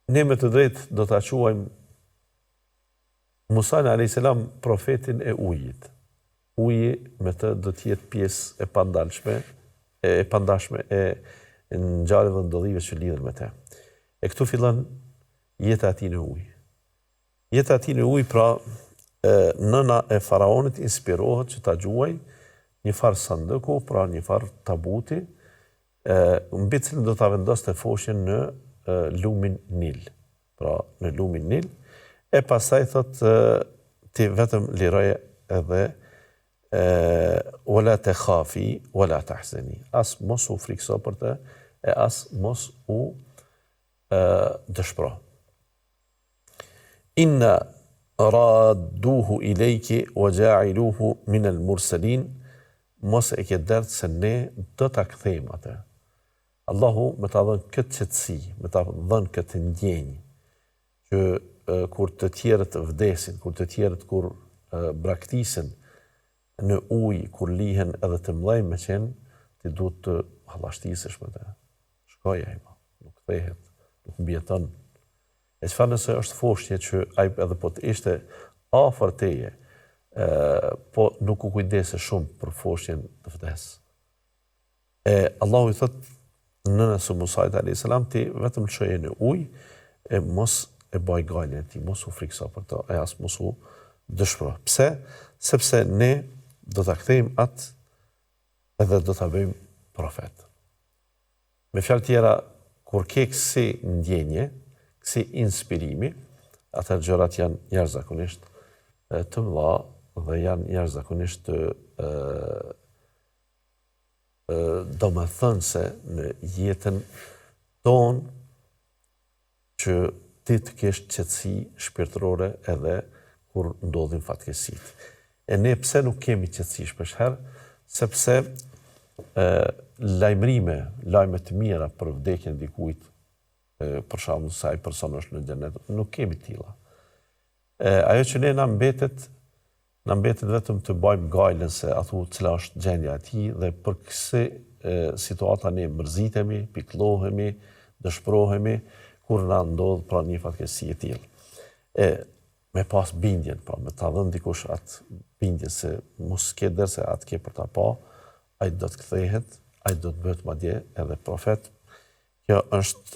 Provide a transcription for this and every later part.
ne me të drejtë do ta quajmë Musa alayhis salam profetin e ujit. Uji me të do të jetë pjesë e pandashme e ngjarjeve dhe ndodhive që lidhen me të. E këtu fillon jeta e tij në ujë. Jeta e tij në ujë, pra nëna e faraonit inspirohet që ta gjuaj një farë sanduku, pra një farë tabuti, mbi cilën do ta vendoste foshën në lumin Nil. Pra në lumin Nil, e pastaj thot ti vetëm liroje edhe wala takhafi wala tahzani. As mos u frikso për të, e as mos u dëshpëro. Inna radduhu ilejki wa ja'iluhu min al-mursalin. Mos e ke dert se ne do ta kthejmë atë. Allahu me ta dhënë këtë qetësi, me ta dhënë këtë ndjenjë, që kur të tjerët vdesin, kur të tjerët kur braktisen në ujë, kur lihen edhe të mdhej me qenë, ti duhet të hallashtisesh me të. Shkoja ima, nuk kthehet, nuk mbjeton. E çfarë nëse është foshje që ai edhe po të ishte afër teje, po nuk u kujdese shumë për foshjen të vdes. Allahu i thot nënës së Musait alayhis salam, ti vetëm çoje në ujë, e mos e baj gajlën e ti, mos u frikso për to, e as mos u dëshpëro. Pse? Sepse ne do ta kthejmë atë edhe do ta bëjmë profet. Me fjalë tjera, kur ke kësi ndjenje, kësi inspirimi, atëherë gjërat janë jashtëzakonisht të mëdha dhe janë jashtëzakonisht domethënëse në jetën tonë, që ti të kesh qetësi shpirtërore edhe kur ndodhin fatkeqësitë. E ne pse nuk kemi qetësi shpeshherë? Sepse lajme të mira për vdekjen e dikujt, për shembull se ai person është në xhenet, nuk kemi të tilla. Ajo që ne na mbetet vetëm të bëjmë gajlën se athu cila është gjendja e tij, dhe për kësaj situata ne mërzitemi, pikëllohemi, dëshpërohemi kur na ndodh pra një fatkeqësi e tillë. Me pas bindjen, pra me ta dhënë dikush atë bindje se mos ke der se atë ke për ta pa, ai do të kthehet, ai do të bëhet madje edhe profet. Kjo është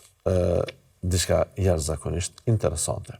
diçka jashtëzakonisht interesante.